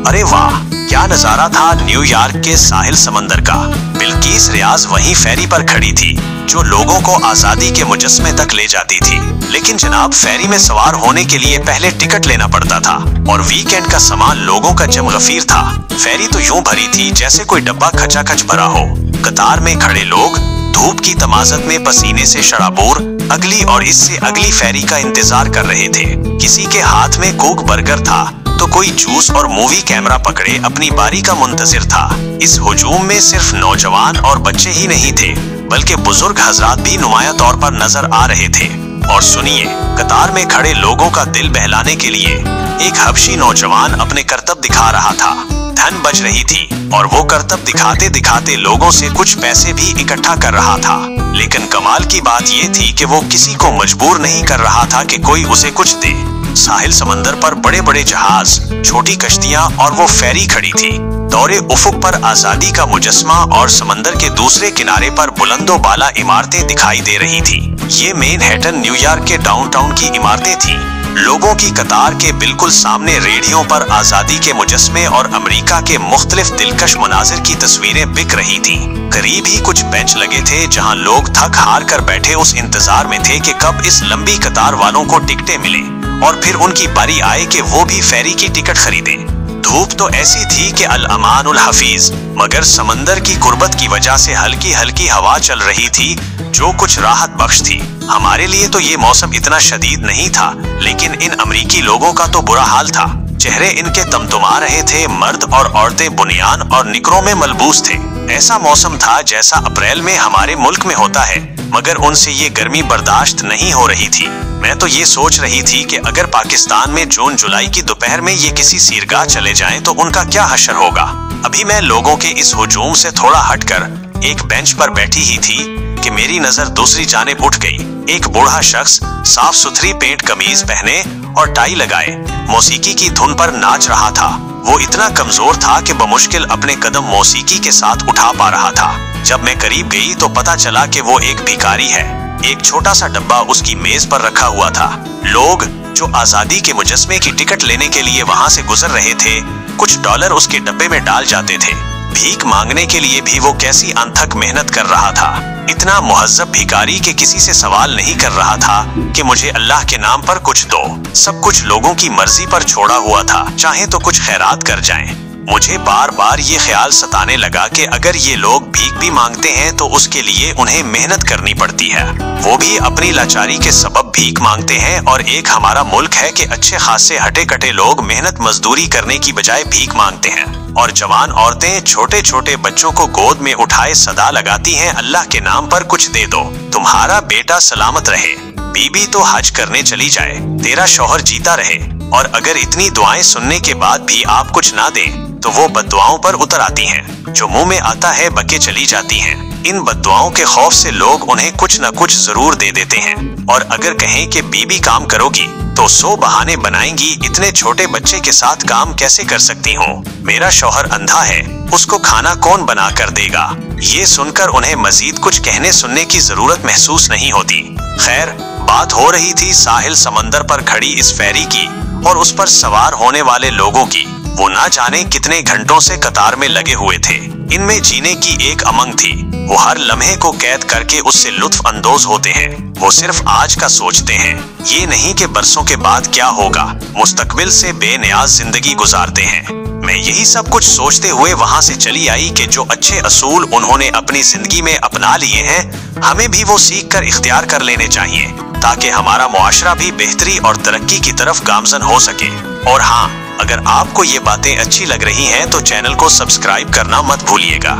अरे वाह, क्या नजारा था न्यूयॉर्क के साहिल समंदर का। बिल्किस रियाज वहीं फेरी पर खड़ी थी जो लोगों को आजादी के मुजस्मे तक ले जाती थी। लेकिन जनाब, फेरी में सवार होने के लिए पहले टिकट लेना पड़ता था और वीकेंड का सामान लोगों का जम गफीर था। फेरी तो यूं भरी थी जैसे कोई डब्बा खचाखच भरा हो। कतार में खड़े लोग धूप की तमाजत में पसीने से शराबोर अगली और इससे अगली फेरी का इंतजार कर रहे थे। किसी के हाथ में कोक बर्गर था तो कोई जूस और मूवी कैमरा पकड़े अपनी बारी का मुंतजिर था। इस हुजूम में सिर्फ नौजवान और बच्चे ही नहीं थे बल्कि बुजुर्ग हजरात भी नुमाया तौर पर नजर आ रहे थे। और सुनिए, कतार में खड़े लोगों का दिल बहलाने के लिए एक हबशी नौजवान अपने करतब दिखा रहा था। धन बच रही थी और वो करतब दिखाते दिखाते लोगों से कुछ पैसे भी इकट्ठा कर रहा था। लेकिन कमाल की बात ये थी कि वो किसी को मजबूर नहीं कर रहा था कि कोई उसे कुछ दे। साहिल समंदर पर बड़े बड़े जहाज, छोटी कश्तियां और वो फेरी खड़ी थी। दौरे उफुक पर आजादी का मुजस्मा और समंदर के दूसरे किनारे पर बुलंदो बाला इमारतें दिखाई दे रही थी। ये मैनहट्टन न्यूयॉर्क के डाउनटाउन की इमारतें थी। लोगों की कतार के बिल्कुल सामने रेडियो पर आजादी के मुजस्मे और अमेरिका के मुख्तलिफ दिलकश मनाजिर की तस्वीरें बिक रही थी। करीब ही कुछ बेंच लगे थे जहां लोग थक हार कर बैठे उस इंतजार में थे कि कब इस लंबी कतार वालों को टिकटें मिले और फिर उनकी बारी आए कि वो भी फेरी की टिकट खरीदें। धूप तो ऐसी थी कि अल अमानुल हफीज, मगर समंदर की गुर्बत की वजह से हल्की हल्की हवा चल रही थी जो कुछ राहत बख्श थी। हमारे लिए तो ये मौसम इतना शदीद नहीं था, लेकिन इन अमरीकी लोगों का तो बुरा हाल था। चेहरे इनके तमतमा रहे थे। मर्द और औरतें बुनियान और निकरों में मलबूस थे। ऐसा मौसम था जैसा अप्रैल में हमारे मुल्क में होता है, मगर उनसे ये गर्मी बर्दाश्त नहीं हो रही थी। मैं तो ये सोच रही थी कि अगर पाकिस्तान में जून जुलाई की दोपहर में ये किसी सीरगाह चले जाएं तो उनका क्या हशर होगा। अभी मैं लोगों के इस हुजूम से थोड़ा हटकर एक बेंच पर बैठी ही थी कि मेरी नजर दूसरी जानिब उठ गई। एक बूढ़ा शख्स साफ सुथरी पेंट कमीज पहने और टाई लगाए मौसीकी की धुन पर नाच रहा था। वो इतना कमजोर था कि बमुश्किल अपने कदम मौसीकी के साथ उठा पा रहा था। जब मैं करीब गई तो पता चला कि वो एक भिखारी है। एक छोटा सा डब्बा उसकी मेज पर रखा हुआ था। लोग जो आजादी के मुजस्मे की टिकट लेने के लिए वहां से गुजर रहे थे, कुछ डॉलर उसके डब्बे में डाल जाते थे। भीख मांगने के लिए भी वो कैसी अनथक मेहनत कर रहा था। इतना मुहज्जब भिखारी के किसी से सवाल नहीं कर रहा था कि मुझे अल्लाह के नाम पर कुछ दो। सब कुछ लोगों की मर्जी पर छोड़ा हुआ था, चाहे तो कुछ खैरात कर जाएं। मुझे बार बार ये ख्याल सताने लगा कि अगर ये लोग भीख भी मांगते हैं तो उसके लिए उन्हें मेहनत करनी पड़ती है। वो भी अपनी लाचारी के सबब भीख मांगते हैं और एक हमारा मुल्क है कि अच्छे खासे हटे कटे लोग मेहनत मजदूरी करने की बजाय भीख मांगते हैं और जवान औरतें छोटे छोटे बच्चों को गोद में उठाए सदा लगाती हैं, अल्लाह के नाम पर कुछ दे दो, तुम्हारा बेटा सलामत रहे, बीबी तो हज करने चली जाए, तेरा शौहर जीता रहे। और अगर इतनी दुआएं सुनने के बाद भी आप कुछ ना दें तो वो बद्दुआओं पर उतर आती हैं, जो मुंह में आता है बके चली जाती हैं। इन बद्दुआओं के खौफ से लोग उन्हें कुछ न कुछ जरूर दे देते हैं और अगर कहें कि बीबी काम करोगी तो 100 बहाने बनाएंगी। इतने छोटे बच्चे के साथ काम कैसे कर सकती हूँ? मेरा शौहर अंधा है, उसको खाना कौन बना कर देगा? ये सुनकर उन्हें मजीद कुछ कहने सुनने की जरूरत महसूस नहीं होती। खैर, बात हो रही थी साहिल समंदर पर खड़ी इस फेरी की और उस पर सवार होने वाले लोगों की। वो ना जाने कितने घंटों से कतार में लगे हुए थे। इनमें जीने की एक उमंग थी। वो हर लम्हे को कैद करके उससे लुत्फ अंदोज होते हैं। वो सिर्फ आज का सोचते हैं, ये नहीं कि बरसों के बाद क्या होगा। मुस्तकबिल से बेनियाज जिंदगी गुजारते हैं। मैं यही सब कुछ सोचते हुए वहां से चली आई कि जो अच्छे असूल उन्होंने अपनी जिंदगी में अपना लिए हैं, हमें भी वो सीख कर इख्तियार कर लेने चाहिए ताकि हमारा मुआशरा भी बेहतरी और तरक्की की तरफ गामजन हो सके। और हाँ, अगर आपको ये बातें अच्छी लग रही हैं तो चैनल को सब्सक्राइब करना मत भूलिएगा।